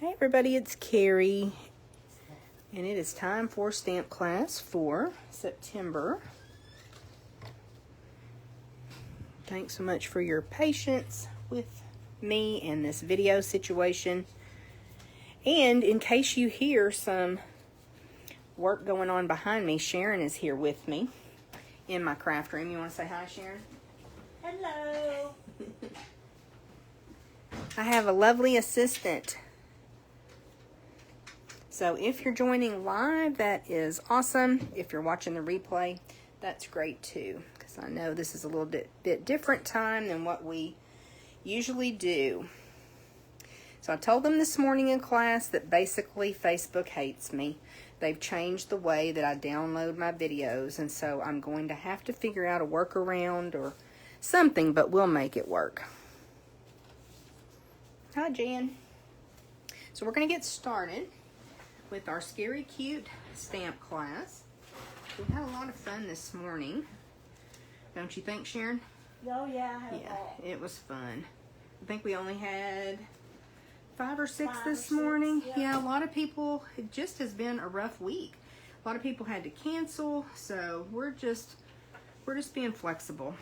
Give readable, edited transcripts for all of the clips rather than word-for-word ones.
Hey everybody, it's Carrie, and it is time for stamp class for September. Thanks so much for your patience with me and this video situation. And in case you hear some work going on behind me, Sharon is here with me in my craft room. You want to say hi, Sharon? Hello. I have a lovely assistant. So if you're joining live, that is awesome. If you're watching the replay, that's great too, because I know this is a little bit different time than what we usually do. So I told them this morning in class that basically Facebook hates me. They've changed the way that I download my videos, and so I'm going to have to figure out a workaround or something, but we'll make it work. Hi, Jan. So we're going to get started with our Scary Cute stamp class. We had a lot of fun this morning. Don't you think, Sharon? Oh yeah, I had a Yeah, ball. it was fun. I think we only had 5 or 6 5 or this 6, morning. yeah. A lot of people, it just has been a rough week. A lot of people had to cancel, so we're just being flexible.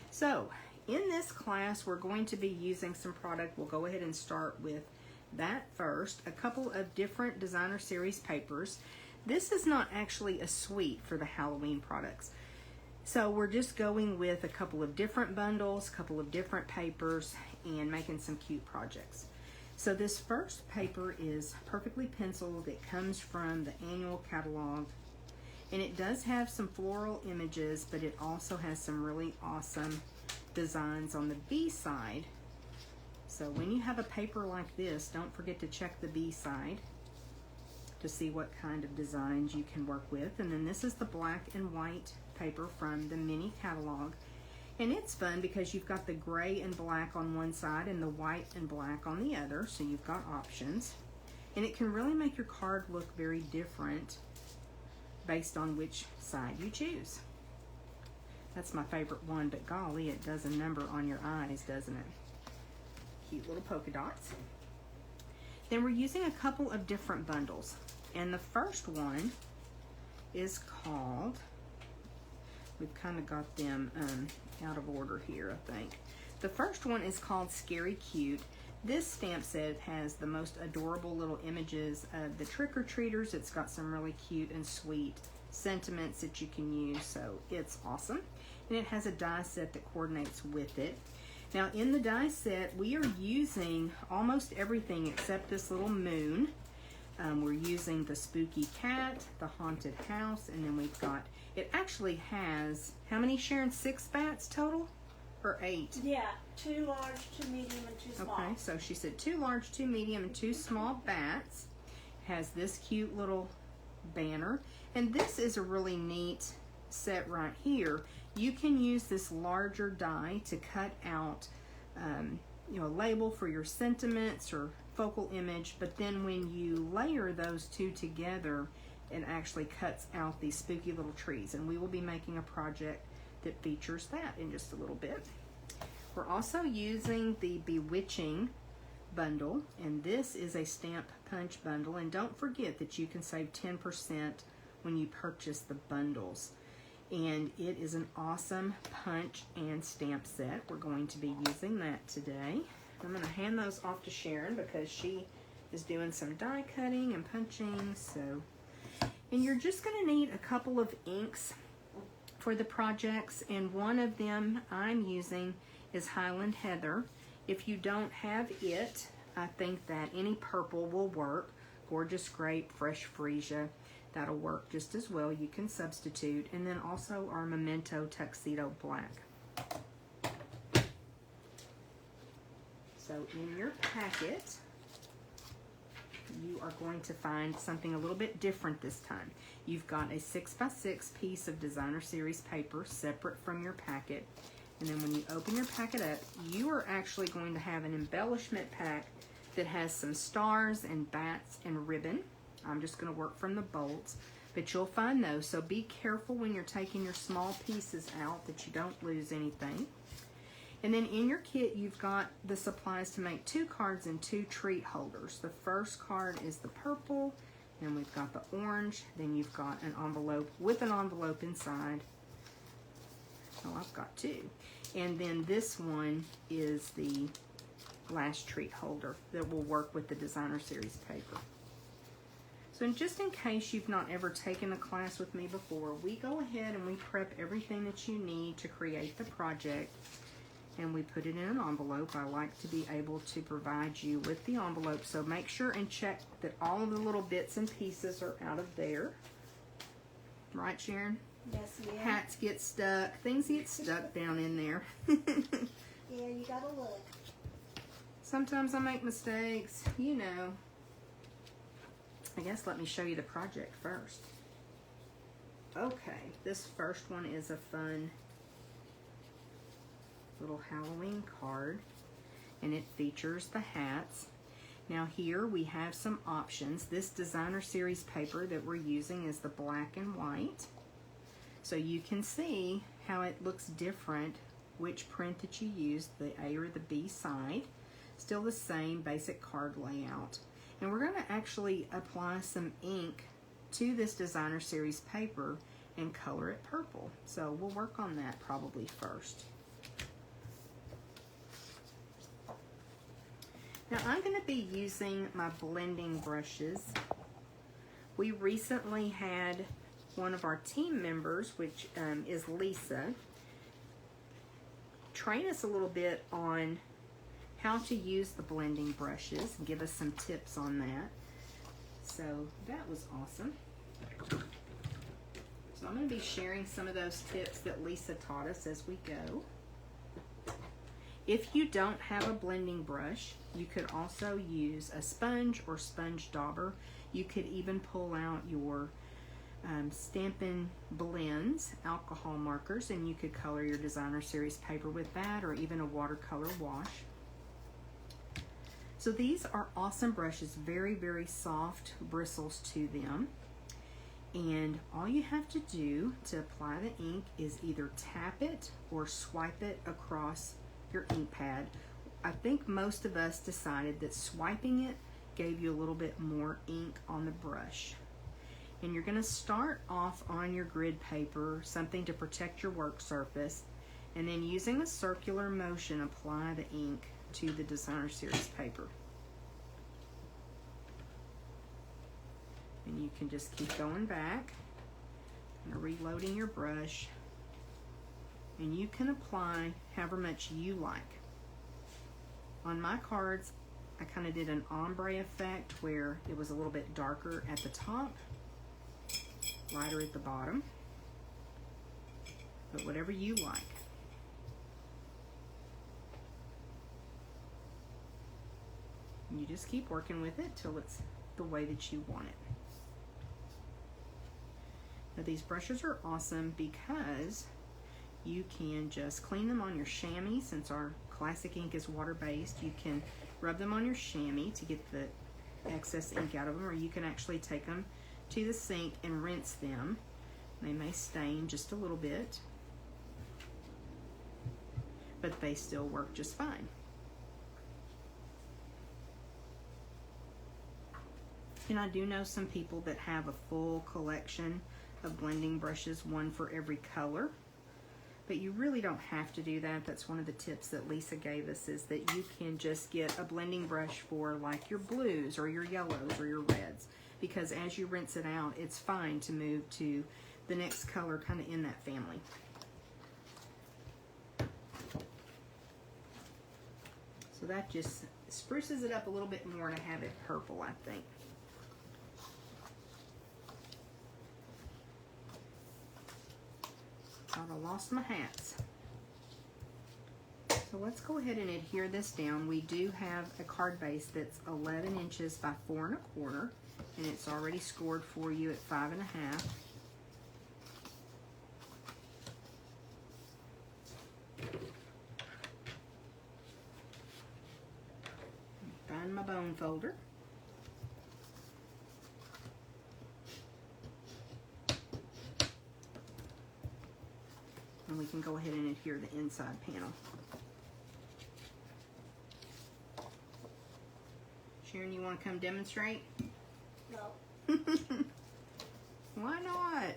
So, in this class, we're going to be using some product. We'll go ahead and start with that first. A couple of different designer series papers. This is not actually a suite for the Halloween products. So we're just going with a couple of different bundles, a couple of different papers, and making some cute projects. So this first paper is perfectly penciled. It comes from the annual catalog. And it does have some floral images, but it also has some really awesome designs on the B side. So when you have a paper like this, don't forget to check the B side to see what kind of designs you can work with. And then this is the black and white paper from the mini catalog. And it's fun because you've got the gray and black on one side and the white and black on the other. So you've got options. And it can really make your card look very different based on which side you choose. That's my favorite one, but golly, it does a number on your eyes, doesn't it? Cute little polka dots. Then we're using a couple of different bundles. And the first one is called, we've kind of got them out of order here, I think. The first one is called Scary Cute. This stamp set has the most adorable little images of the trick-or-treaters. It's got some really cute and sweet sentiments that you can use, so it's awesome. And it has a die set that coordinates with it. Now in the die set, we are using almost everything except this little moon. We're using the spooky cat, the haunted house, and then we've got, it actually has, how many, Sharon? 6 bats total? Or 8? Yeah, 2 large, 2 medium, and 2 small. Okay, so she said 2 large, 2 medium, and 2 small bats. Has this cute little banner. And this is a really neat set right here. You can use this larger die to cut out a label for your sentiments or focal image, but then when you layer those two together, it actually cuts out these spooky little trees. And we will be making a project that features that in just a little bit. We're also using the Bewitching bundle, and this is a stamp punch bundle. And don't forget that you can save 10% when you purchase the bundles. And it is an awesome punch and stamp set. We're going to be using that today. I'm going to hand those off to Sharon because she is doing some die cutting and punching. And you're just going to need a couple of inks for the projects, and one of them I'm using is Highland Heather. If you don't have it, I think that any purple will work. Gorgeous Grape, Fresh Freesia, that'll work just as well. You can substitute. And then also our Memento Tuxedo Black. So in your packet, you are going to find something a little bit different this time. You've got a 6x6 piece of designer series paper separate from your packet. And then when you open your packet up, you are actually going to have an embellishment pack that has some stars and bats and ribbon. I'm just going to work from the bolts, but you'll find those. So be careful when you're taking your small pieces out that you don't lose anything. And then in your kit, you've got the supplies to make 2 cards and 2 treat holders. The first card is the purple, and we've got the orange. Then you've got an envelope with an envelope inside. Oh, I've got 2. And then this one is the last treat holder that will work with the Designer Series paper. So just in case you've not ever taken a class with me before, we go ahead and we prep everything that you need to create the project, and we put it in an envelope. I like to be able to provide you with the envelope, so make sure and check that all of the little bits and pieces are out of there. Right, Sharon? Yes, yeah. Hats get stuck, things get stuck down in there. Yeah, you gotta look. Sometimes I make mistakes, you know. I guess let me show you the project first. Okay, this first one is a fun little Halloween card, and it features the hats. Now here we have some options. This Designer Series paper that we're using is the black and white. So you can see how it looks different, which print that you use, the A or the B side. Still the same basic card layout. And we're going to actually apply some ink to this Designer Series paper and color it purple. So we'll work on that probably first. Now I'm going to be using my blending brushes. We recently had one of our team members, which is Lisa, train us a little bit on how to use the blending brushes and give us some tips on that. So that was awesome. So I'm going to be sharing some of those tips that Lisa taught us as we go. If you don't have a blending brush, you could also use a sponge or sponge dauber. You could even pull out your Stampin' Blends alcohol markers, and you could color your Designer Series paper with that, or even a watercolor wash. So these are awesome brushes, very, very soft bristles to them. And all you have to do to apply the ink is either tap it or swipe it across your ink pad. I think most of us decided that swiping it gave you a little bit more ink on the brush. And you're going to start off on your grid paper, something to protect your work surface, and then using a circular motion, apply the ink to the Designer Series paper. And you can just keep going back and reloading your brush, and you can apply however much you like. On my cards, I kind of did an ombre effect where it was a little bit darker at the top, lighter at the bottom, but whatever you like. And you just keep working with it till it's the way that you want it. Now these brushes are awesome because you can just clean them on your chamois. Since our classic ink is water-based, you can rub them on your chamois to get the excess ink out of them, or you can actually take them to the sink and rinse them. They may stain just a little bit, but they still work just fine. And I do know some people that have a full collection of blending brushes, one for every color, but you really don't have to do that. That's one of the tips that Lisa gave us, is that you can just get a blending brush for like your blues or your yellows or your reds, because as you rinse it out, it's fine to move to the next color kind of in that family. So that just spruces it up a little bit more to have it purple, I think. Thought I lost my hats. So let's go ahead and adhere this down. We do have a card base that's 11 inches by 4 1/4, and it's already scored for you at 5 1/2. Find my bone folder. And we can go ahead and adhere the inside panel. Sharon, you want to come demonstrate? No. Why not?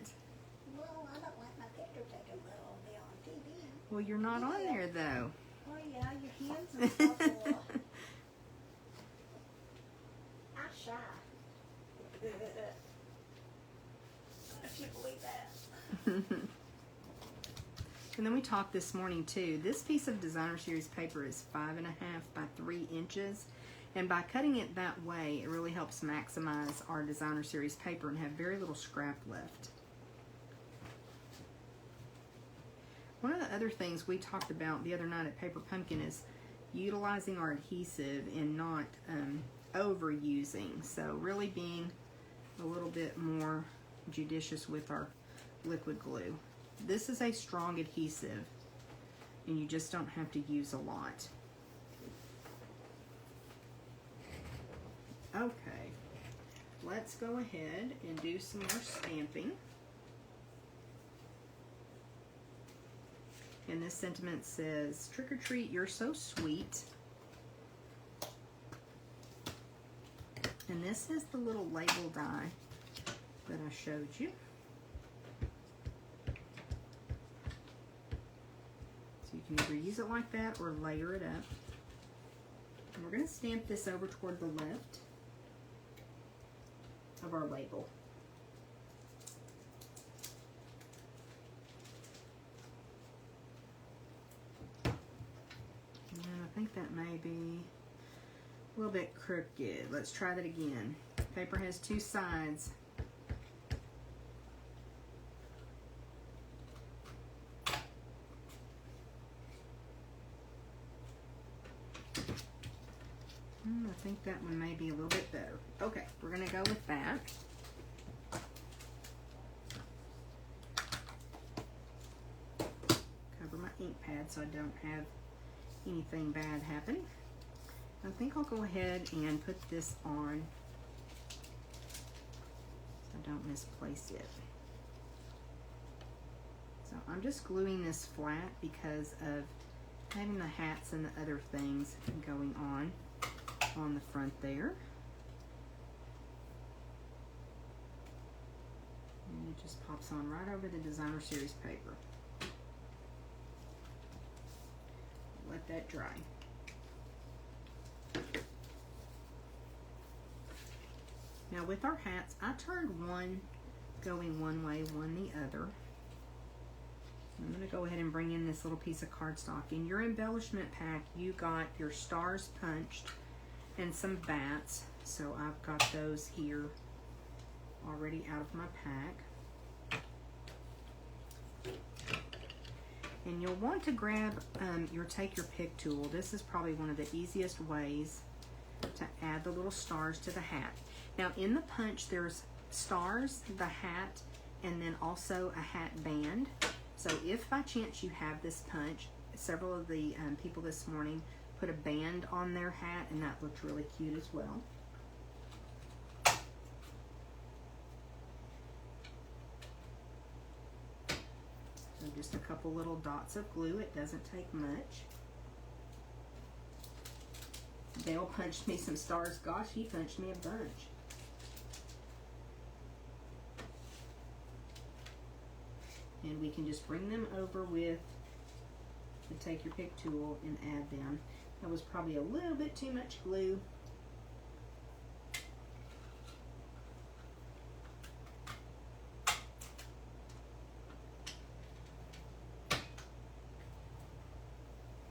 Well, I don't like my picture taken, but I'll be on TV. Well, you're not on there though. Oh yeah, your hands and stuff will. I'm shy. I can't believe that. And then we talked this morning too. This piece of Designer Series paper is 5.5 by 3 inches. And by cutting it that way, it really helps maximize our Designer Series paper and have very little scrap left. One of the other things we talked about the other night at Paper Pumpkin is utilizing our adhesive and not overusing. So really being a little bit more judicious with our liquid glue. This is a strong adhesive and you just don't have to use a lot. Okay, let's go ahead and do some more stamping. And this sentiment says, "Trick or treat, you're so sweet." And this is the little label die that I showed you. So you can either use it like that or layer it up. And we're going to stamp this over toward the left of our label. And I think that may be a little bit crooked. Let's try that again. Paper has 2 sides. I think that one may be a little bit better. Okay, we're going to go with that. Cover my ink pad so I don't have anything bad happen. I think I'll go ahead and put this on so I don't misplace it. So I'm just gluing this flat because of having the hats and the other things going on the front there. And it just pops on right over the Designer Series paper. Let that dry. Now with our hats, I turned one going one way, one the other. I'm going to go ahead and bring in this little piece of cardstock. In your embellishment pack, you got your stars punched and some bats. So I've got those here already out of my pack. And you'll want to grab take your pick tool. This is probably one of the easiest ways to add the little stars to the hat. Now in the punch there's stars, the hat, and then also a hat band. So if by chance you have this punch, several of the people this morning put a band on their hat and that looked really cute as well. So just a couple little dots of glue, it doesn't take much. Dale punched me some stars. Gosh, he punched me a bunch. And we can just bring them over with the take your pick tool and add them. That was probably a little bit too much glue.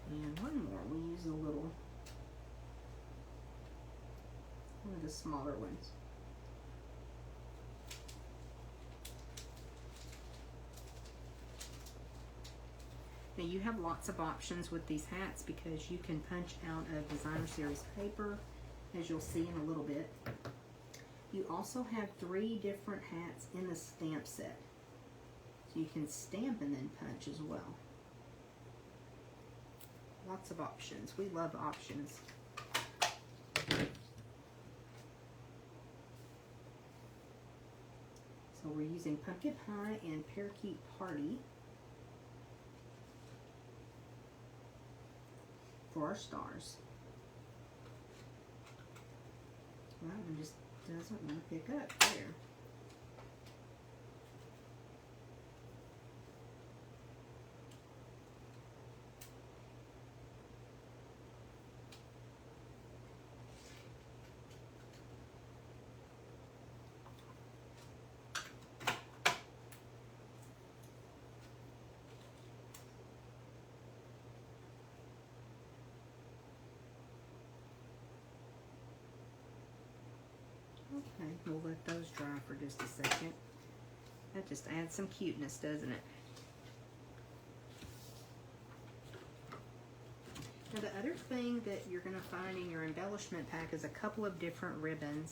And one more, we use a little, one of the smaller ones. Now you have lots of options with these hats because you can punch out a Designer Series paper, as you'll see in a little bit. You also have 3 different hats in the stamp set. So you can stamp and then punch as well. Lots of options. We love options. So we're using Pumpkin Pie and Parakeet Party for our stars. that one just doesn't want to pick up there. Okay, we'll let those dry for just a second. That just adds some cuteness, doesn't it? Now the other thing that you're going to find in your embellishment pack is a couple of different ribbons.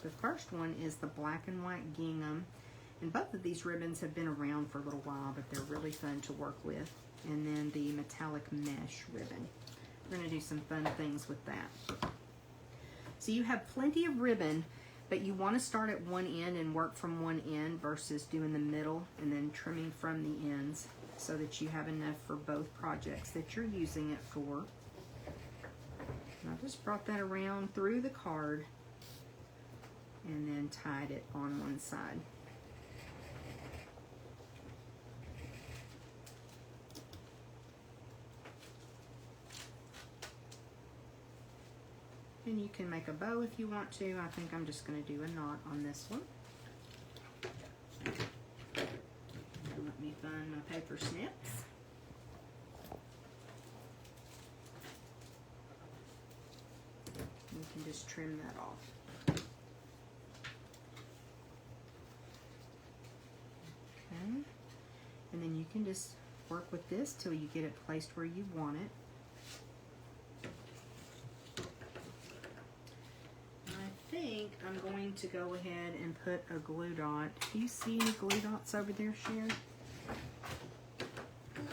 The first one is the black and white gingham. And both of these ribbons have been around for a little while, but they're really fun to work with. And then the metallic mesh ribbon. We're going to do some fun things with that. So you have plenty of ribbon, but you want to start at one end and work from one end versus doing the middle and then trimming from the ends so that you have enough for both projects that you're using it for. And I just brought that around through the card and then tied it on one side. And you can make a bow if you want to. I think I'm just going to do a knot on this one. Let me find my paper snips. You can just trim that off. Okay. And then you can just work with this till you get it placed where you want it. I think I'm going to go ahead and put a glue dot. Do you see any glue dots over there, Sharon? Let's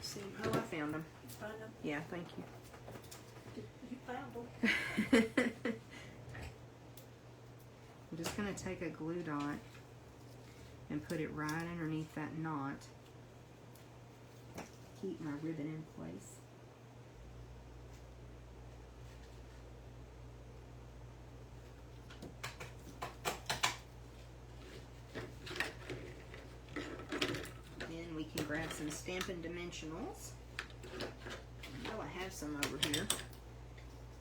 see. Oh, I found them. Find them. Yeah, thank you. You found them. I'm just going to take a glue dot and put it right underneath that knot. Keep my ribbon in place. Then we can grab some Stampin' Dimensionals. I know I have some over here.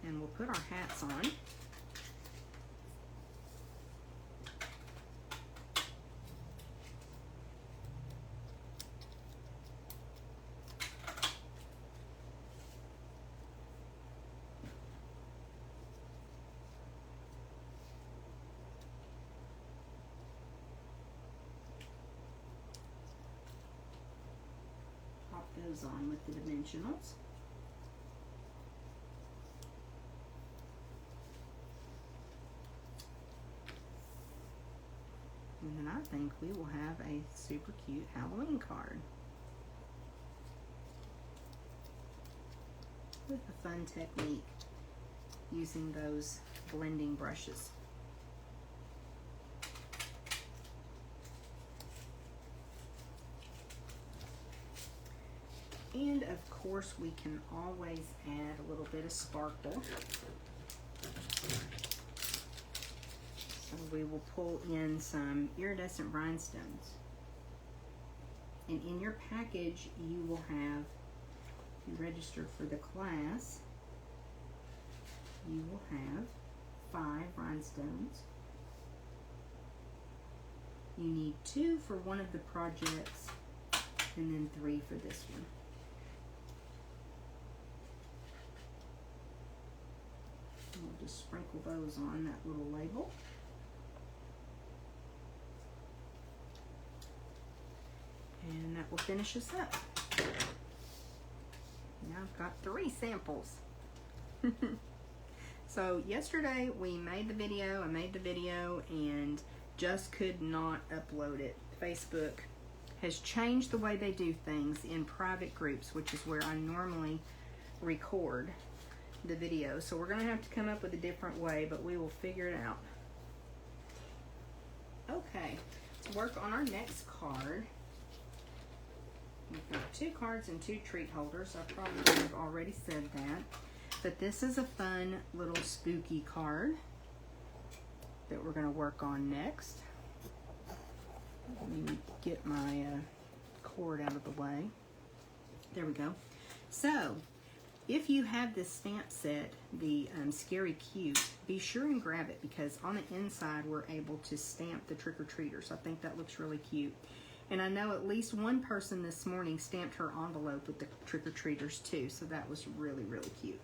And we'll put our hats on. Pop those on with the dimensionals. And then I think we will have a super cute Halloween card with a fun technique using those blending brushes. And of course we can always add a little bit of sparkle. So we will pull in some iridescent rhinestones. And in your package, you will have, if you registered for the class, you will have 5 rhinestones. You need 2 for one of the projects, and then 3 for this one. And we'll just sprinkle those on that little label. And that will finish us up. Now I've got 3 samples. So yesterday we made the video, I made the video and just could not upload it. Facebook has changed the way they do things in private groups, which is where I normally record the video. So we're gonna have to come up with a different way, but we will figure it out. Okay, let's work on our next card. We've got 2 cards and 2 treat holders. I probably have already said that. But this is a fun little spooky card that we're going to work on next. Let me get my cord out of the way. There we go. So, if you have this stamp set, the Scary Cute, be sure and grab it because on the inside we're able to stamp the trick-or-treaters. I think that looks really cute. And I know at least one person this morning stamped her envelope with the trick-or-treaters too, so that was really, really cute.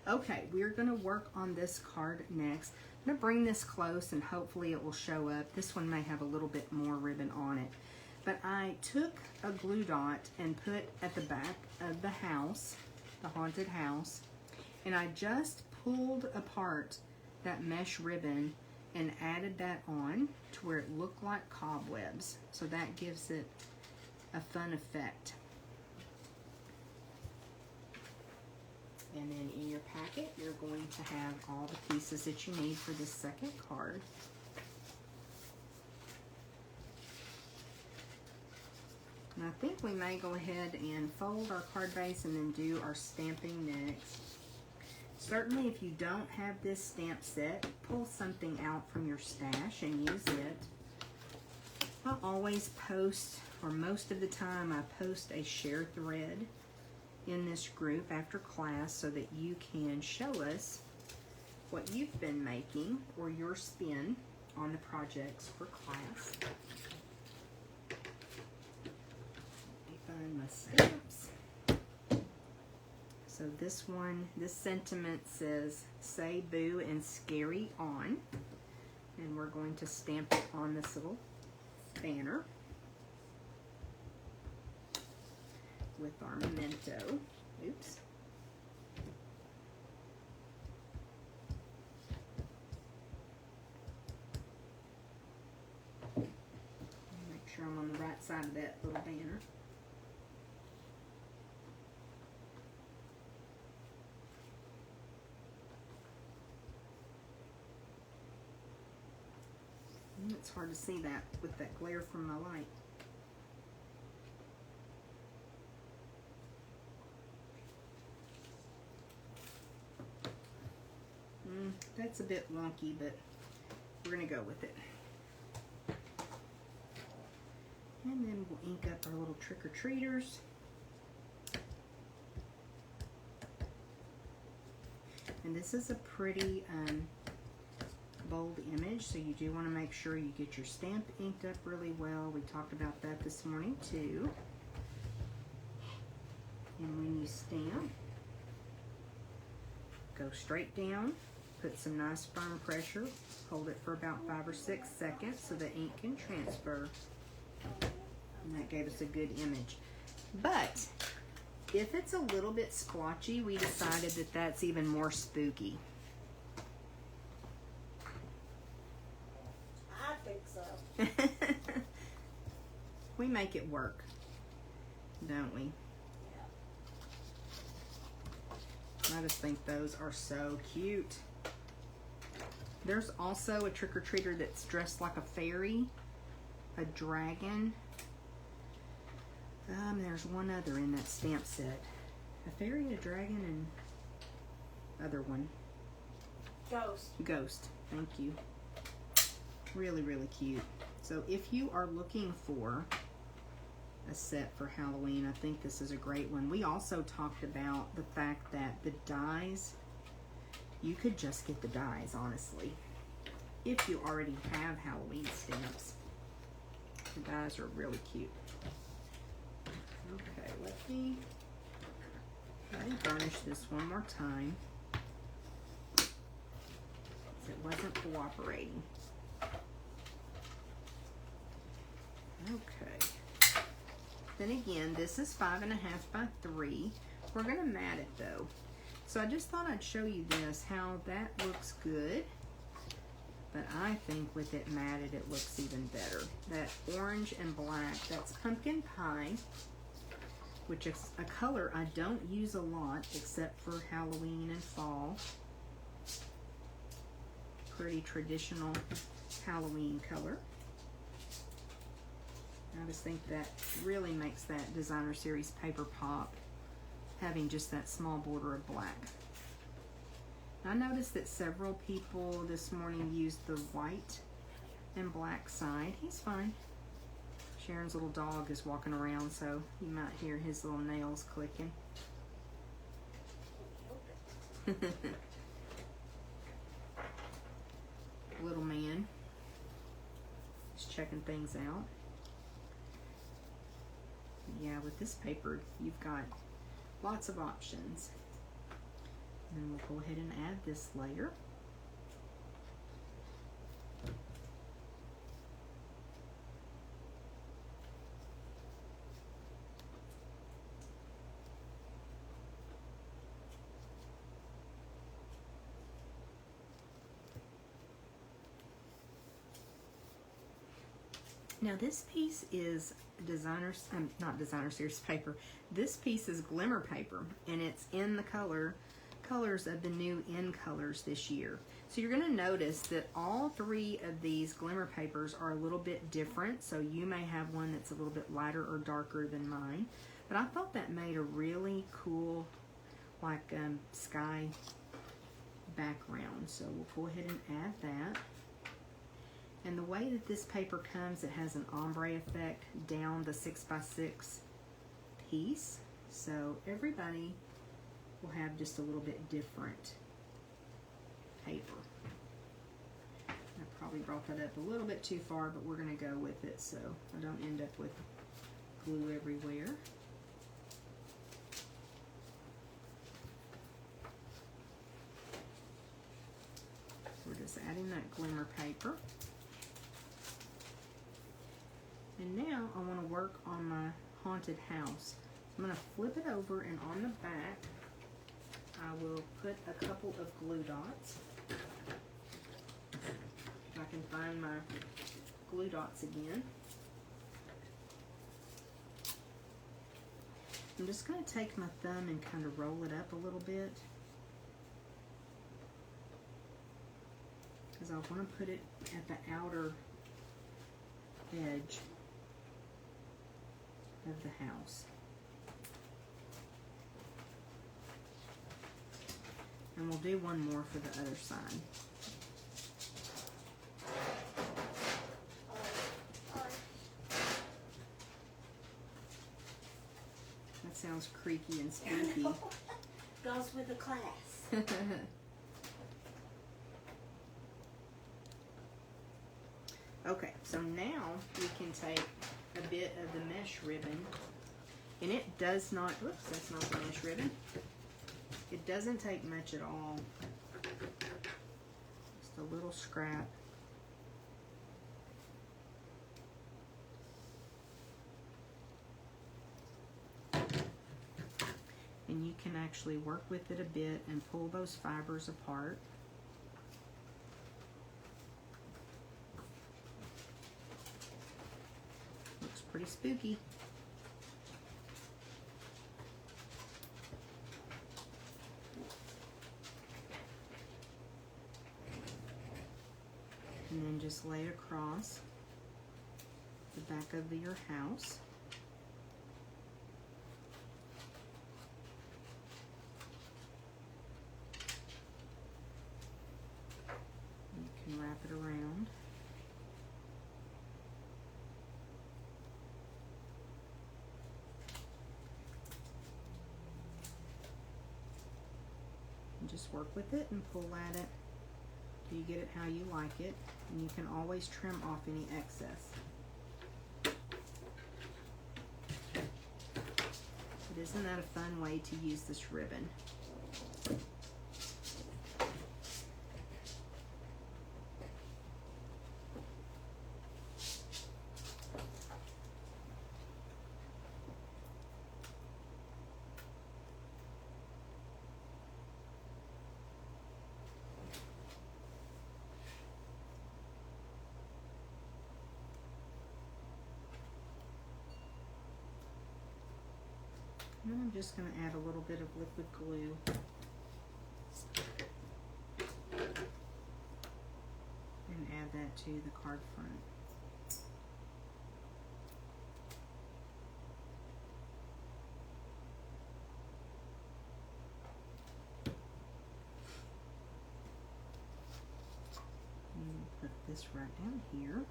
Okay, we're going to work on this card next. I'm going to bring this close and hopefully it will show up. This one may have a little bit more ribbon on it. But I took a glue dot and put at the back of the house, the haunted house, and I just pulled apart that mesh ribbon and added that on to where it looked like cobwebs. So that gives it a fun effect. And then in your packet, you're going to have all the pieces that you need for this second card. And I think we may go ahead and fold our card base and then do our stamping next. Certainly if you don't have this stamp set, pull something out from your stash and use it. I always post, or most of the time I post a share thread in this group after class so that you can show us what you've been making or your spin on the projects for class. Let me find my stamps. So this one, this sentiment says, say boo and scary on. And we're going to stamp it on this little banner with our memento. Oops. Make sure I'm on the right side of that little banner. It's hard to see that with that glare from my light. That's a bit wonky, but we're going to go with it. And then we'll ink up our little trick-or-treaters. And this is a pretty bold image, so you do want to make sure you get your stamp inked up really well. We talked about that this morning too. And when you stamp, go straight down, put some nice firm pressure, hold it for about 5 or 6 seconds so the ink can transfer. And that gave us a good image. But if it's a little bit splotchy, we decided that that's even more spooky. I think so. We make it work, don't we? I just think those are so cute. There's also a trick-or-treater that's dressed like a fairy, a dragon. There's one other in that stamp set. A fairy, a dragon, and other one. Ghost. Ghost, thank you. Really, really cute. So if you are looking for a set for Halloween, I think this is a great one. We also talked about the fact that the dies, you could just get the dies, honestly, if you already have Halloween stamps. The dies are really cute. Okay, let me burnish this one more time. It wasn't cooperating. Okay. Then again, this is 5.5 by 3. We're gonna mat it though. So I just thought I'd show you this, how that looks good. But I think with it matted, it looks even better. That orange and black, that's pumpkin pie, which is a color I don't use a lot except for Halloween and fall. Pretty traditional Halloween color. I just think that really makes that Designer Series paper pop, having just that small border of black. I noticed that several people this morning used the white and black side. He's fine. Sharon's little dog is walking around, so you might hear his little nails clicking. Little man. Just checking things out. Yeah, with this paper, you've got lots of options. And then we'll go ahead and add this layer. Now this piece is not designer series paper. This piece is glimmer paper, and it's in the colors of the new In Colors this year. So you're going to notice that all three of these glimmer papers are a little bit different. So you may have one that's a little bit lighter or darker than mine. But I thought that made a really cool, like sky background. So we'll go ahead and add that. And the way that this paper comes, it has an ombre effect down the 6x6 piece. So everybody will have just a little bit different paper. I probably brought that up a little bit too far, but we're going to go with it so I don't end up with glue everywhere. We're just adding that glimmer paper. And now I want to work on my haunted house. I'm going to flip it over, and on the back I will put a couple of glue dots. If I can find my glue dots again. I'm just going to take my thumb and kind of roll it up a little bit, because I want to put it at the outer edge of the house. And we'll do one more for the other side. That sounds creaky and spooky. Goes with the class. Okay, so now we can take a bit of the mesh ribbon, and it does not, oops, that's not the mesh ribbon. It doesn't take much at all. Just a little scrap. And you can actually work with it a bit and pull those fibers apart. Looks pretty spooky. And then just lay it across the back of your house. You can wrap it around. And just work with it and pull at it till you get it how you like it. And you can always trim off any excess. But isn't that a fun way to use this ribbon? And I'm just going to add a little bit of liquid glue. And add that to the card front. Put this right down here.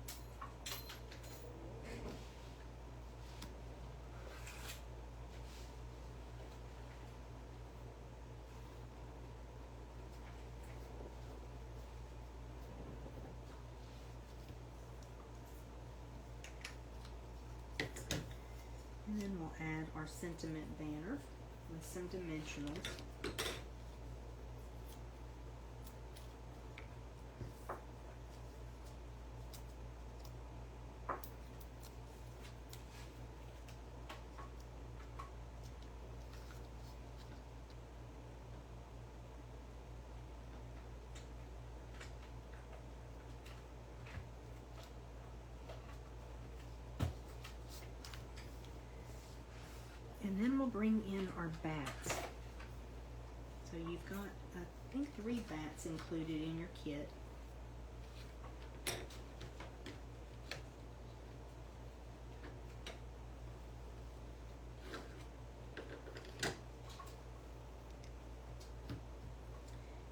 And then we'll add our sentiment banner with some dimensionals. And then we'll bring in our bats. So you've got, I think, 3 bats included in your kit.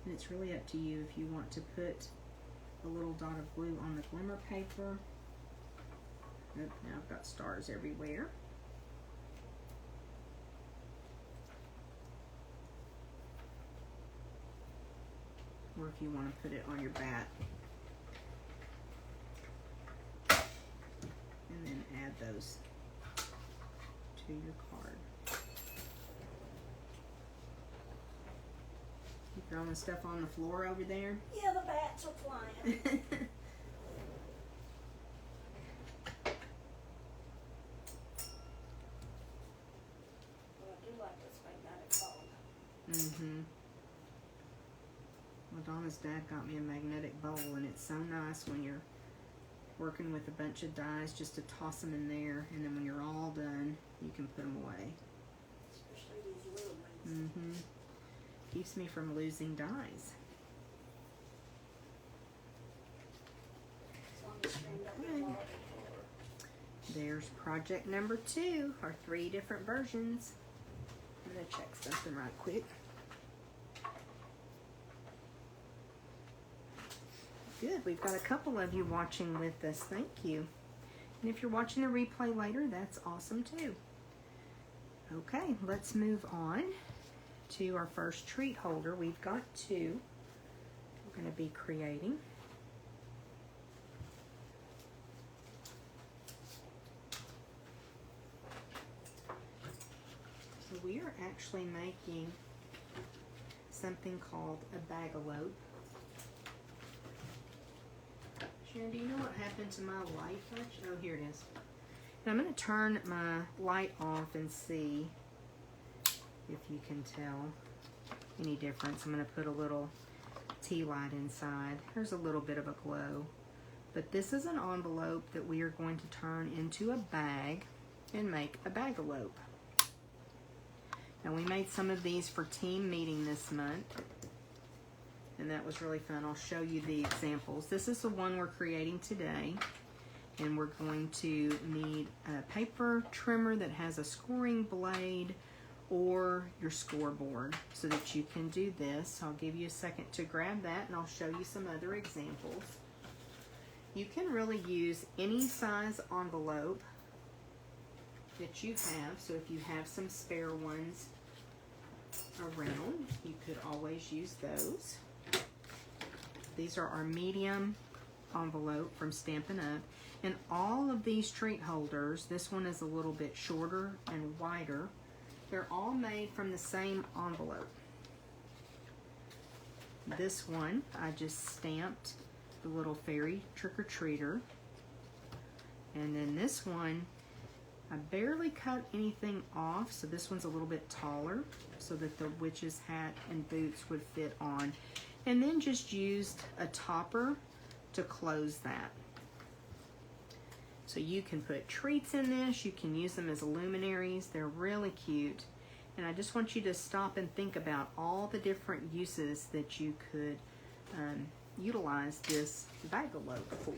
And it's really up to you if you want to put a little dot of glue on the glimmer paper. Oop, now I've got stars everywhere. Or if you want to put it on your bat. And then add those to your card. You throwing stuff on the floor over there? Yeah, the bats are flying. Well, I do like this magnetic bulb. Mm-hmm. Well, Donna's dad got me a magnetic bowl, and it's so nice when you're working with a bunch of dies just to toss them in there, and then when you're all done, you can put them away. Especially these little ones. Mm-hmm. Keeps me from losing dies. As long as you end up with water. There's project number 2, our 3 different versions. I'm gonna check something right quick. Good, we've got a couple of you watching with us. Thank you. And if you're watching the replay later, that's awesome too. Okay, let's move on to our first treat holder. We've got 2 we're going to be creating. So we are actually making something called a bagalope. Sharon, do you know what happened to my light? Oh, here it is. And I'm going to turn my light off and see if you can tell any difference. I'm going to put a little tea light inside. There's a little bit of a glow. But this is an envelope that we are going to turn into a bag and make a bagalope. Now, we made some of these for team meeting this month, and that was really fun. I'll show you the examples. This is the one we're creating today, and we're going to need a paper trimmer that has a scoring blade or your scoreboard so that you can do this. I'll give you a second to grab that, and I'll show you some other examples. You can really use any size envelope that you have. So if you have some spare ones around, you could always use those. These are our medium envelope from Stampin' Up. And all of these treat holders, this one is a little bit shorter and wider. They're all made from the same envelope. This one, I just stamped the little fairy trick-or-treater. And then this one, I barely cut anything off, so this one's a little bit taller so that the witch's hat and boots would fit on. And then just used a topper to close that. So you can put treats in this, you can use them as luminaries, they're really cute. And I just want you to stop and think about all the different uses that you could utilize this bagalope for.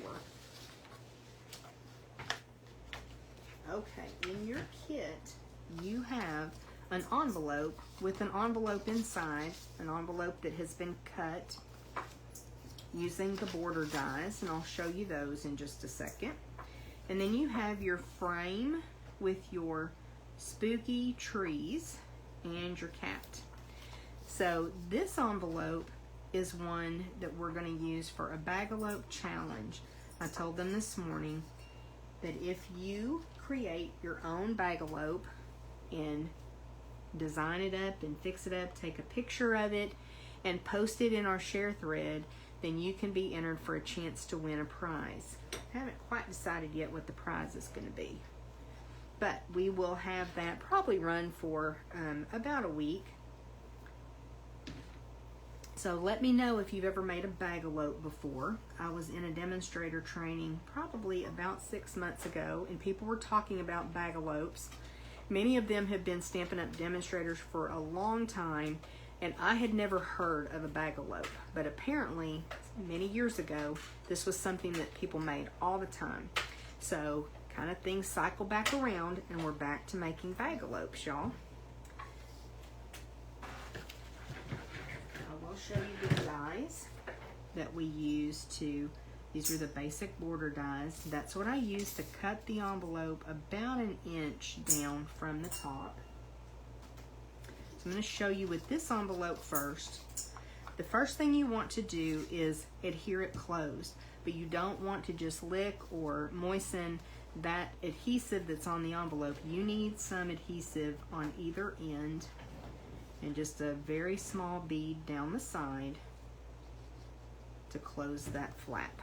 Okay, in your kit, you have an envelope with an envelope inside, an envelope that has been cut. using the border dies, and I'll show you those in just a second. And then you have your frame with your spooky trees and your cat. So this envelope is one that we're going to use for a Bag-A-Lope challenge. I told them this morning that if you create your own Bag-A-Lope and design it up and fix it up, take a picture of it and post it in our share thread, then you can be entered for a chance to win a prize. I haven't quite decided yet what the prize is going to be, but we will have that probably run for about a week. So let me know if you've ever made a Bag-A-Lope before. I was in a demonstrator training probably about 6 months ago, and people were talking about Bag-A-Lopes. Many of them have been Stampin' Up! Demonstrators for a long time, and I had never heard of a Bag-A-Lope. But apparently, many years ago, this was something that people made all the time. So, kind of things cycle back around, and we're back to making Bag-A-Lopes, y'all. I will show you the dies that we use to, these are the basic border dies. That's what I use to cut the envelope about an inch down from the top. So I'm going to show you with this envelope first. The first thing you want to do is adhere it closed, but you don't want to just lick or moisten that adhesive that's on the envelope. You need some adhesive on either end and just a very small bead down the side to close that flap.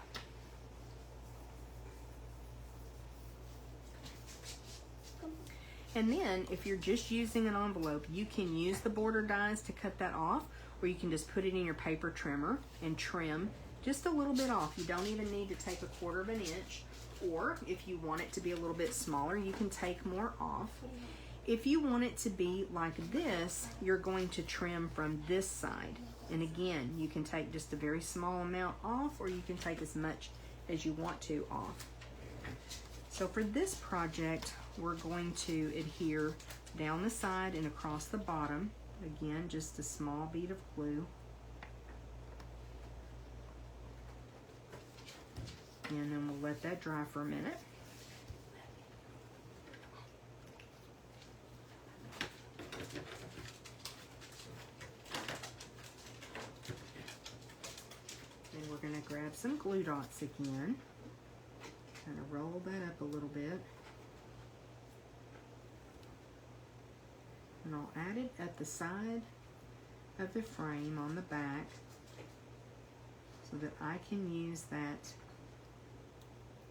And then if you're just using an envelope, you can use the border dies to cut that off, or you can just put it in your paper trimmer and trim just a little bit off. You don't even need to take 1/4 of an inch, or if you want it to be a little bit smaller, you can take more off. If you want it to be like this, you're going to trim from this side. And again, you can take just a very small amount off, or you can take as much as you want to off. So for this project, we're going to adhere down the side and across the bottom. Again, just a small bead of glue. And then we'll let that dry for a minute. Then we're going to grab some glue dots again. Kind of roll that up a little bit. And I'll add it at the side of the frame on the back so that I can use that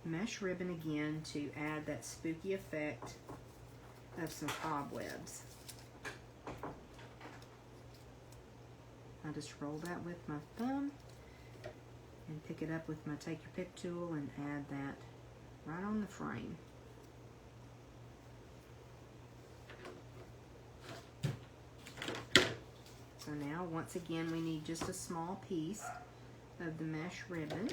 mesh ribbon again to add that spooky effect of some cobwebs. I just roll that with my thumb and pick it up with my Take Your Pick tool and add that right on the frame. So now, once again, we need just a small piece of the mesh ribbon.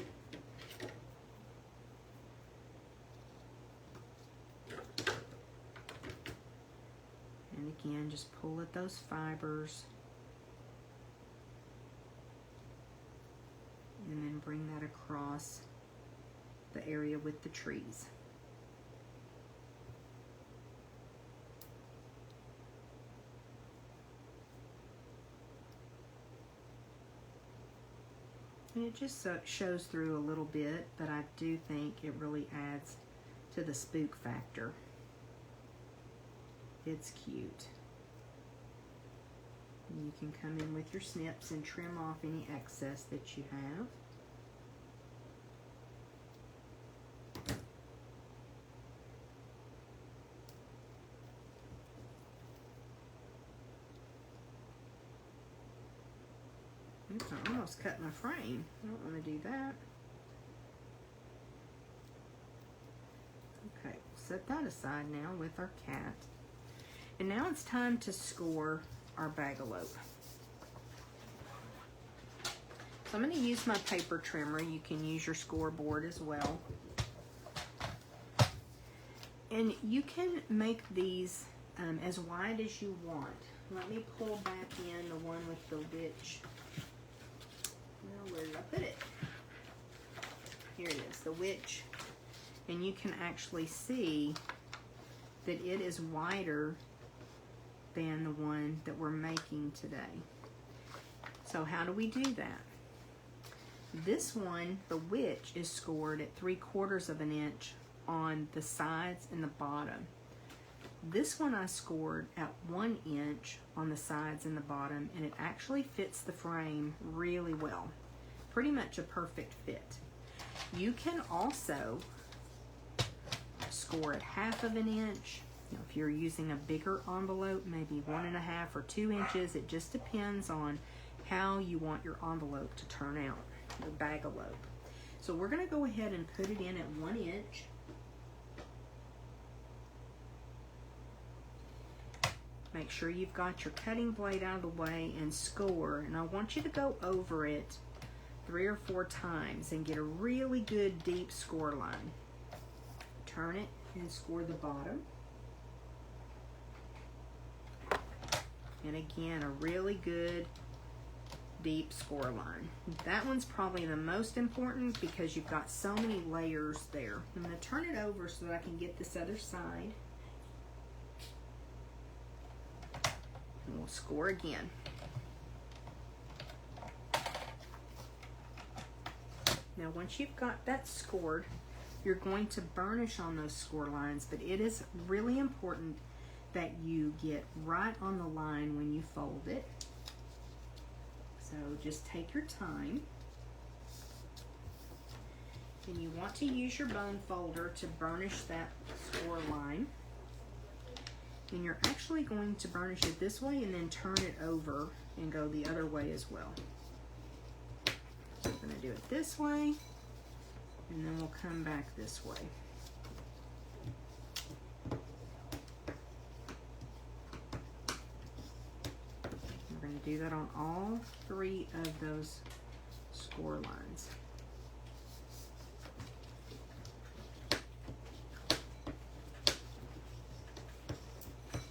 And again, just pull at those fibers. And then bring that across the area with the trees. And it just shows through a little bit, but I do think it really adds to the spook factor. It's cute. And you can come in with your snips and trim off any excess that you have. Oops, I almost cut my frame. I don't want to do that. Okay, set that aside now with our cat. And now it's time to score our Bag-A-Lope. So I'm going to use my paper trimmer. You can use your scoreboard as well. And you can make these as wide as you want. Let me pull back in the one with the witch. Now, where did I put it? the Witch, and you can actually see that it is wider than the one that we're making today. So how do we do that? This one, the Witch, is scored at 3/4 of an inch on the sides and the bottom. This one I scored at 1 inch on the sides and the bottom, and it actually fits the frame really well. Pretty much a perfect fit. You can also score at 1/2 of an inch. You know, if you're using a bigger envelope, maybe 1.5 or 2 inches, it just depends on how you want your envelope to turn out, your bag-a-lope. So we're going to go ahead and put it in at 1 inch. Make sure you've got your cutting blade out of the way and score. And I want you to go over it 3 or 4 times and get a really good deep score line. Turn it and score the bottom. And again, a really good deep score line. That one's probably the most important because you've got so many layers there. I'm going to turn it over so that I can get this other side. And we'll score again. Now once you've got that scored, you're going to burnish on those score lines, but it is really important that you get right on the line when you fold it. So just take your time. And you want to use your bone folder to burnish that score line. And you're actually going to burnish it this way and then turn it over and go the other way as well. We're going to do it this way, and then we'll come back this way. We're going to do that on all 3 of those score lines.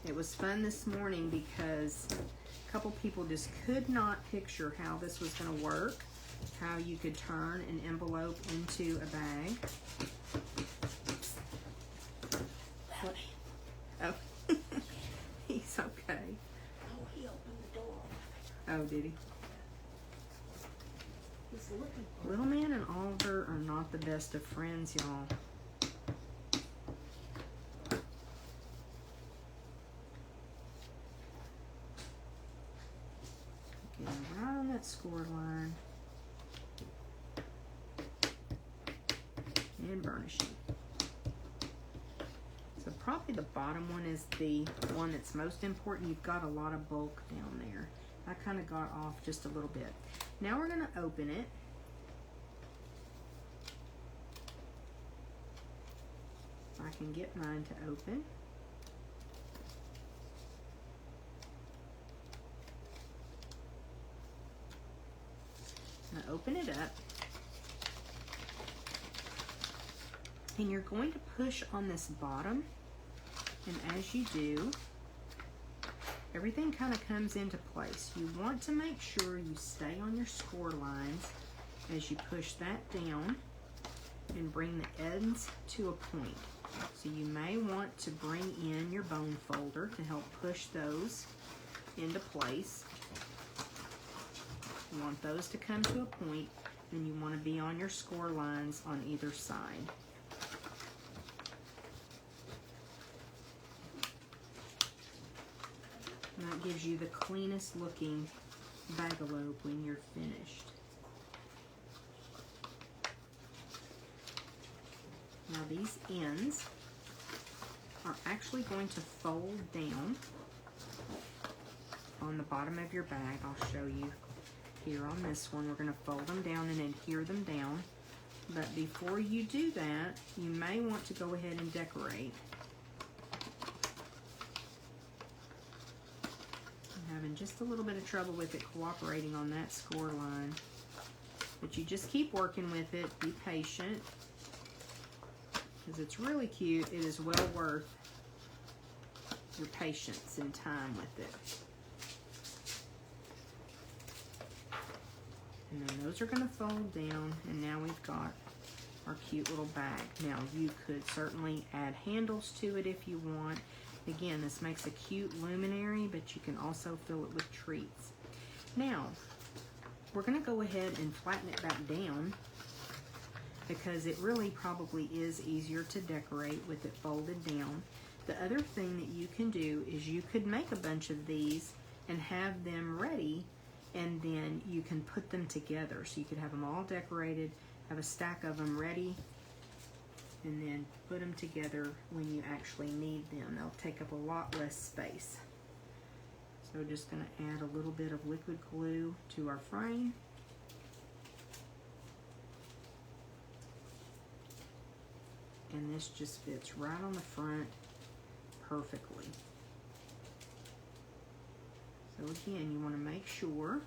It was fun this morning because a couple people just could not picture how this was going to work, how you could turn an envelope into a bag. What? Oh, he's okay. Oh, he opened the door. Oh, did he? He's looking for Little Man and Oliver are not the best of friends, y'all. Getting right on that score line. And burnishing. So probably the bottom one is the one that's most important. You've got a lot of bulk down there. I kind of got off just a little bit. Now we're going to open it. If I can get mine to open. I'm going to open it up. And you're going to push on this bottom, and as you do, everything kind of comes into place. You want to make sure you stay on your score lines as you push that down and bring the ends to a point. So you may want to bring in your bone folder to help push those into place. You want those to come to a point, and you want to be on your score lines on either side. And that gives you the cleanest looking bag-a-lope when you're finished. Now these ends are actually going to fold down on the bottom of your bag. I'll show you here on this one. We're going to fold them down and adhere them down. But before you do that, you may want to go ahead and decorate. Having just a little bit of trouble with it cooperating on that score line, but you just keep working with it. Be patient because it's really cute. It is well worth your patience and time with it. And then those are going to fold down, and now we've got our cute little bag. Now you could certainly add handles to it if you want. Again, this makes a cute luminary, but you can also fill it with treats. Now, we're going to go ahead and flatten it back down because it really probably is easier to decorate with it folded down. The other thing that you can do is you could make a bunch of these and have them ready, and then you can put them together. So you could have them all decorated, have a stack of them ready, and then put them together when you actually need them. They'll take up a lot less space. So just going to add a little bit of liquid glue to our frame. And this just fits right on the front perfectly. So again, you want to make sure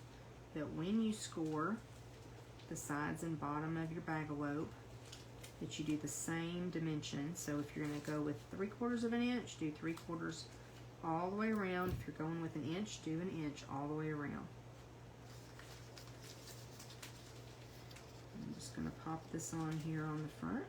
that when you score the sides and bottom of your Bag-O-Lope, that you do the same dimension. So if you're going to go with 3/4 of an inch, do 3/4 all the way around. If you're going with an inch, do an inch all the way around. I'm just going to pop this on here on the front.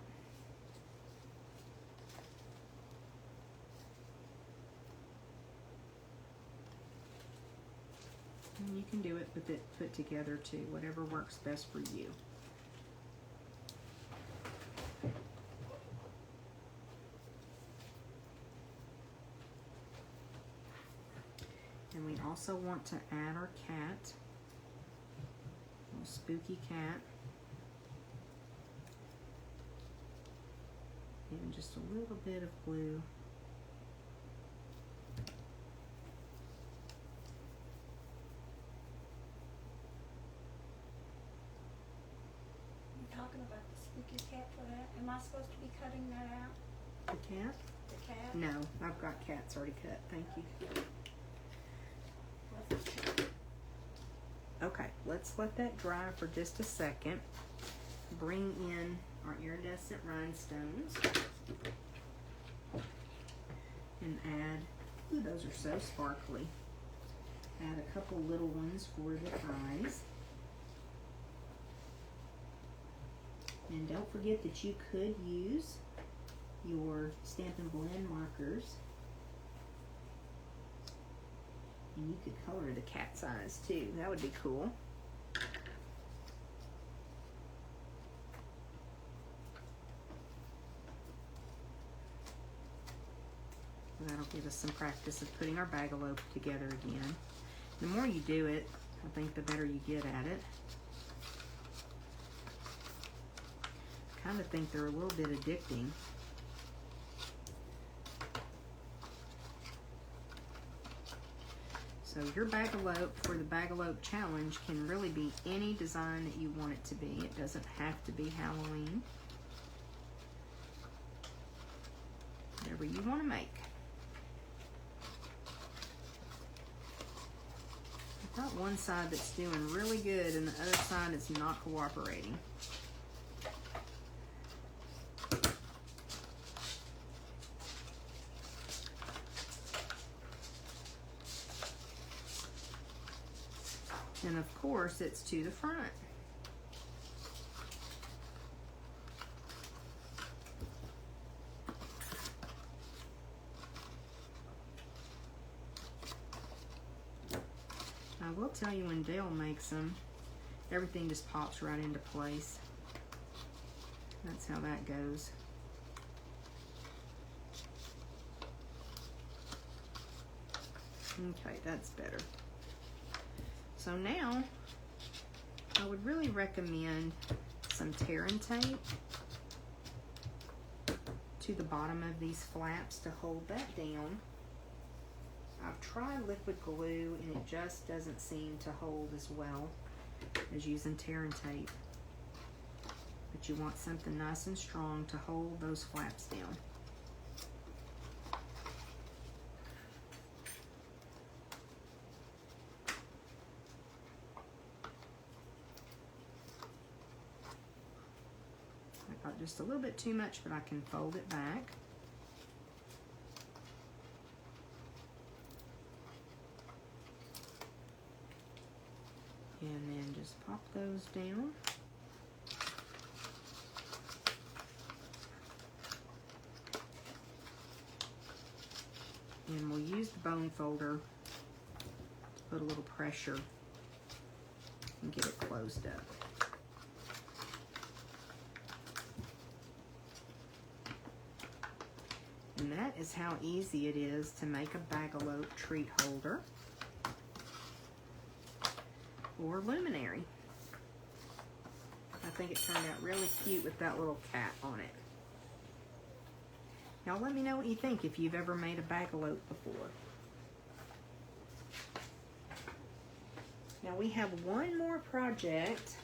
And you can do it with it put together too, whatever works best for you. And we also want to add our cat, little spooky cat, and just a little bit of glue. Talking about the spooky cat for that. Am I supposed to be cutting that out? The cat? The cat? No, I've got cats already cut. Thank you. Okay, let's let that dry for just a second. Bring in our iridescent rhinestones and add, ooh, those are so sparkly. Add a couple little ones for the eyes. And don't forget that you could use your Stampin' Blend markers, and you could color the cat's eyes too. That would be cool. That'll give us some practice of putting our Bag-O-Lope together again. The more you do it, I think the better you get at it. I kind of think they're a little bit addicting. So your Bag-O-Lope for the Bag-O-Lope challenge can really be any design that you want it to be. It doesn't have to be Halloween. Whatever you want to make. I've got one side that's doing really good and the other side is not cooperating. And of course, it's to the front. I will tell you, when Dale makes them, everything just pops right into place. That's how that goes. Okay, that's better. So now, I would really recommend some tear and tape to the bottom of these flaps to hold that down. I've tried liquid glue and it just doesn't seem to hold as well as using tear and tape. But you want something nice and strong to hold those flaps down. I got just a little bit too much, but I can fold it back. And then just pop those down. And we'll use the bone folder to put a little pressure and get it closed up. And that is how easy it is to make a Bag-O-Lope treat holder or luminary. I think it turned out really cute with that little cat on it. Y'all let me know what you think if you've ever made a Bag-O-Lope before. Now we have one more project,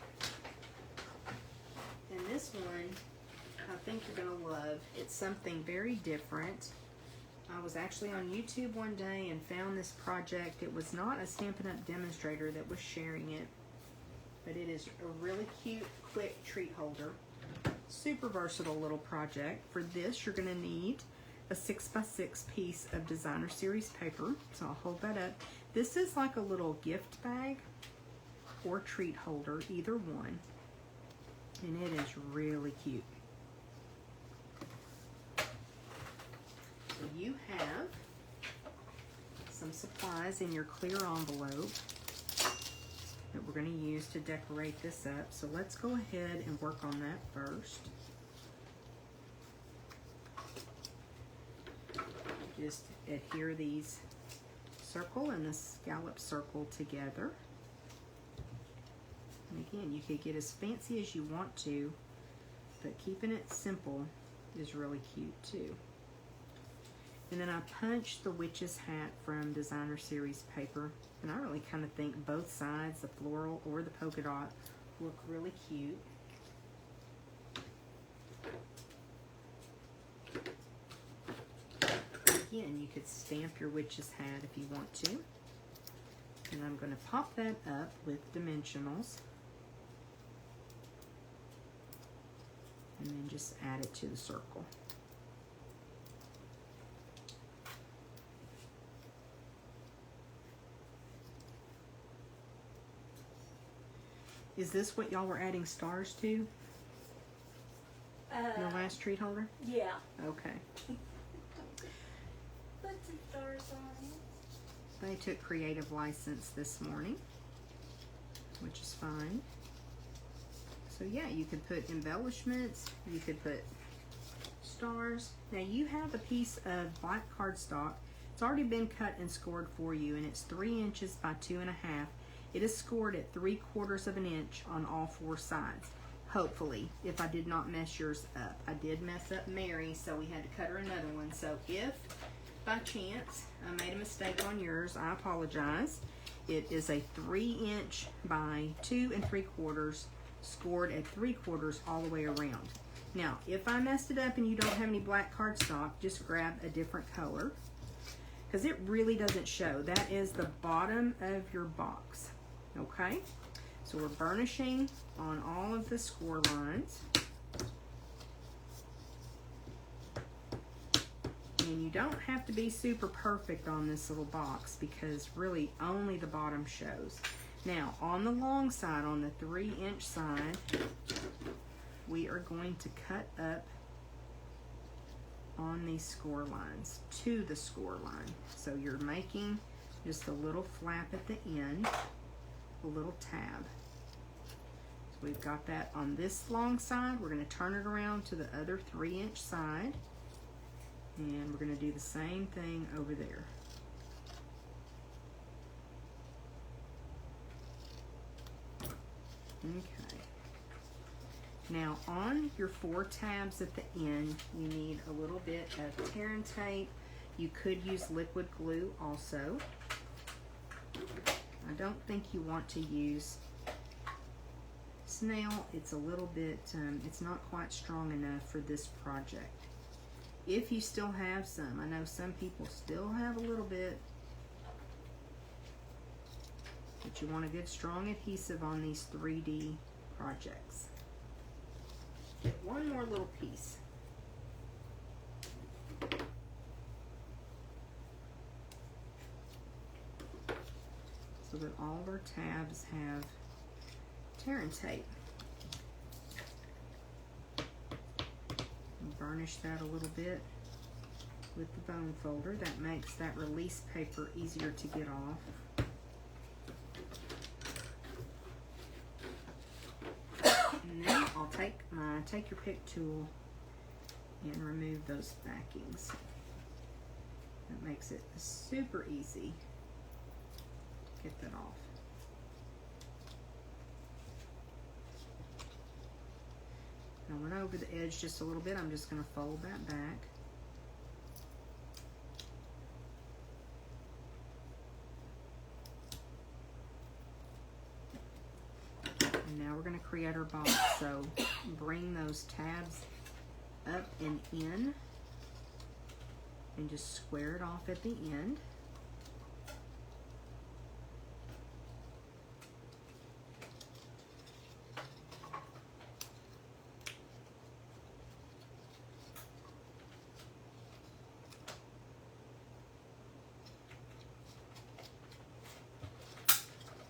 and this one I think you're gonna love. It's something very different. I was actually on YouTube one day and found this project. It was not a Stampin' Up! Demonstrator that was sharing it, but it is a really cute, quick treat holder. Super versatile little project. For this, you're gonna need a 6x6 piece of designer series paper. So I'll hold that up. This is like a little gift bag or treat holder, either one. And it is really cute. So you have some supplies in your clear envelope that we're going to use to decorate this up. So let's go ahead and work on that first. Just adhere these circle and the scallop circle together. And again, you could get as fancy as you want to, but keeping it simple is really cute too. And then I punched the witch's hat from designer series paper, and I really kind of think both sides, the floral or the polka dot, look really cute. Again, you could stamp your witch's hat if you want to. And I'm going to pop that up with dimensionals. And then just add it to the circle. Is this what y'all were adding stars to in the last treat holder? Yeah. Okay. Put some stars on it. They took creative license this morning, which is fine. So yeah, you could put embellishments, you could put stars. Now you have a piece of black cardstock. It's already been cut and scored for you, and it's 3 inches by 2.5. It is scored at 3/4 of an inch on all 4 sides. Hopefully, if I did not mess yours up. I did mess up Mary, so we had to cut her another one. So if by chance I made a mistake on yours, I apologize. It is a 3 inch by 2 3/4, scored at 3/4 all the way around. Now, if I messed it up and you don't have any black cardstock, just grab a different color, because it really doesn't show. That is the bottom of your box. Okay, so we're burnishing on all of the score lines. And you don't have to be super perfect on this little box, because really only the bottom shows. Now, on the long side, on the 3 inch side, we are going to cut up on these score lines to the score line. So you're making just a little flap at the end, a little tab. So we've got that on this long side. We're going to turn it around to the other 3 inch side, and we're going to do the same thing over there. Okay. Now on your 4 tabs at the end, you need a little bit of tear and tape. You could use liquid glue also. I don't think you want to use snail. It's a little bit, it's not quite strong enough for this project. If you still have some, I know some people still have a little bit, but you want a good strong adhesive on these 3D projects. Get one more little piece. So that all of our tabs have tear and tape. And burnish that a little bit. with the bone folder. That makes that release paper easier to get off. And then I'll take your pick tool and remove those backings. That makes it super easy to get that off. I went over the edge just a little bit. I'm just going to fold that back. And now we're going to create our box. So bring those tabs up and in and just square it off at the end.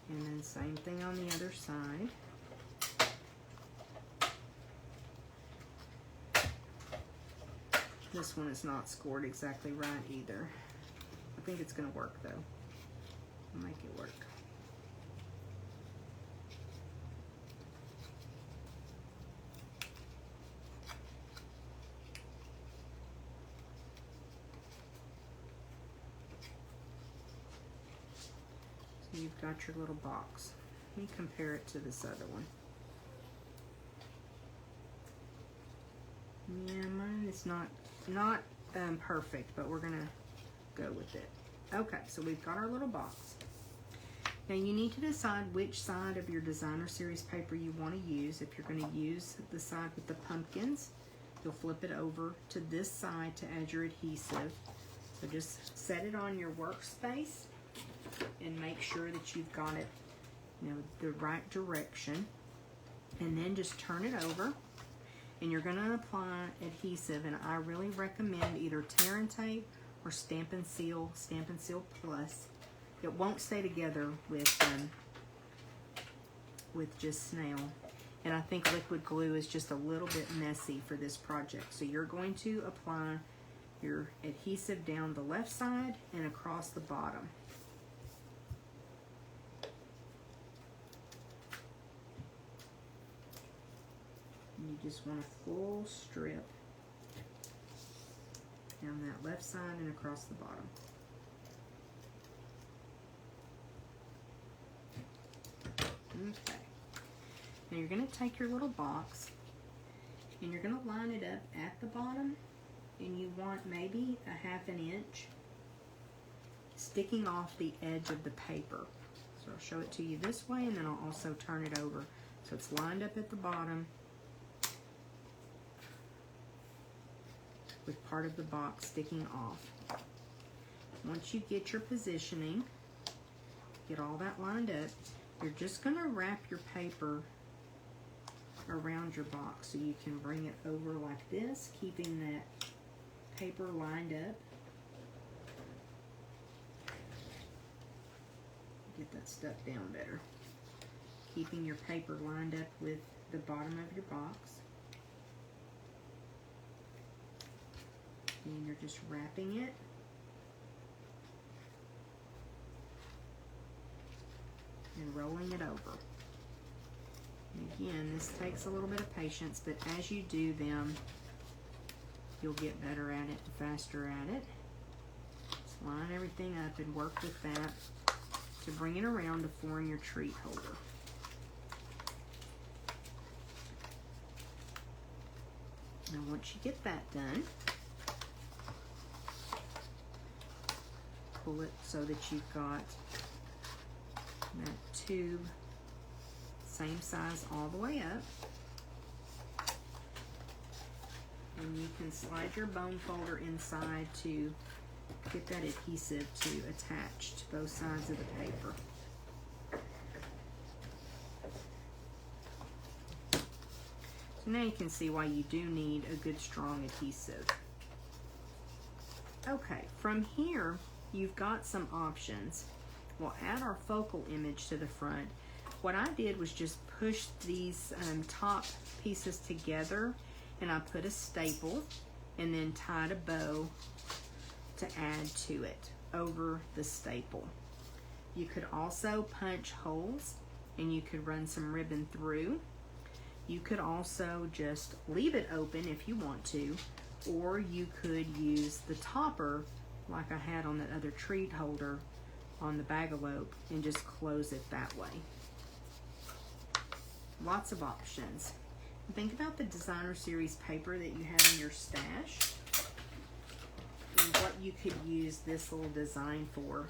And then same thing on the other side. This one is not scored exactly right either. I think it's going to work though. I'll make it work. So you've got your little box. Let me compare it to this other one. Yeah, mine is not perfect, but we're gonna go with it. Okay, so we've got our little box. Now you need to decide which side of your designer series paper you want to use. If you're going to use the side with the pumpkins, you'll flip it over to this side to add your adhesive. So just set it on your workspace and make sure that you've got it, the right direction. And then just turn it over. And you're going to apply adhesive, and I really recommend either tear and tape or Stampin' Seal Plus. It won't stay together with just snail. And I think liquid glue is just a little bit messy for this project. So you're going to apply your adhesive down the left side and across the bottom. You just want a full strip down that left side and across the bottom. Okay. Now you're going to take your little box and you're going to line it up at the bottom, and you want maybe a ½ inch sticking off the edge of the paper. So I'll show it to you this way, and then I'll also turn it over. So it's lined up at the bottom with part of the box sticking off. Once you get your positioning, get all that lined up, you're just going to wrap your paper around your box so you can bring it over like this, keeping that paper lined up. Get that stuff down better. Keeping your paper lined up with the bottom of your box. And you're just wrapping it. And rolling it over. And again, this takes a little bit of patience, but as you do them, you'll get better at it and faster at it. Just line everything up and work with that to bring it around to form your treat holder. Now once you get that done, pull it so that you've got that tube same size all the way up. And you can slide your bone folder inside to get that adhesive to attach to both sides of the paper. So now you can see why you do need a good strong adhesive. Okay, from here you've got some options. We'll add our focal image to the front. What I did was just push these top pieces together, and I put a staple and then tied a bow to add to it over the staple. You could also punch holes and you could run some ribbon through. You could also just leave it open if you want to, or you could use the topper like I had on that other treat holder on the Bagalope and just close it that way. Lots of options. Think about the designer series paper that you have in your stash and what you could use this little design for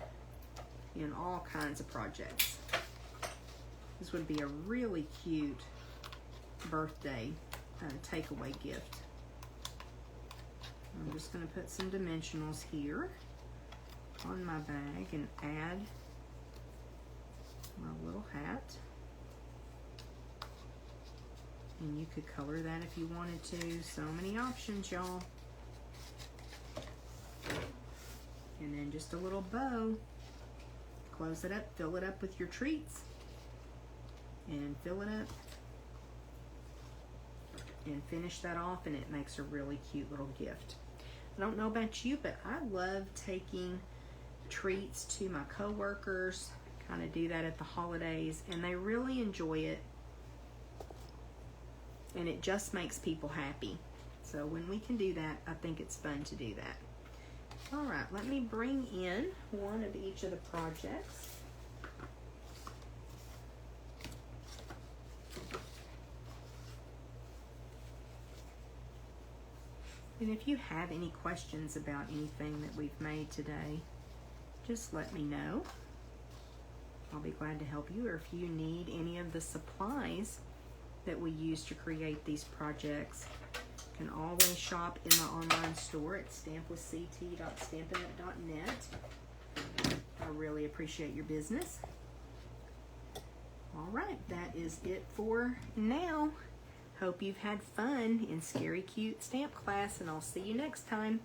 in all kinds of projects. This would be a really cute birthday takeaway gift. I'm just going to put some dimensionals here on my bag and add my little hat. And you could color that if you wanted to. So many options, y'all. And then just a little bow. Close it up, fill it up with your treats. And fill it up. And finish that off, and it makes a really cute little gift. I don't know about you, but I love taking treats to my coworkers. Kind of do that at the holidays, and they really enjoy it. And it just makes people happy. So when we can do that, I think it's fun to do that. All right, let me bring in one of each of the projects. And if you have any questions about anything that we've made today, just let me know. I'll be glad to help you. Or if you need any of the supplies that we use to create these projects, you can always shop in the online store at stampwithct.stampinup.net. I really appreciate your business. All right, that is it for now. Hope you've had fun in Scary Cute Stamp class, and I'll see you next time.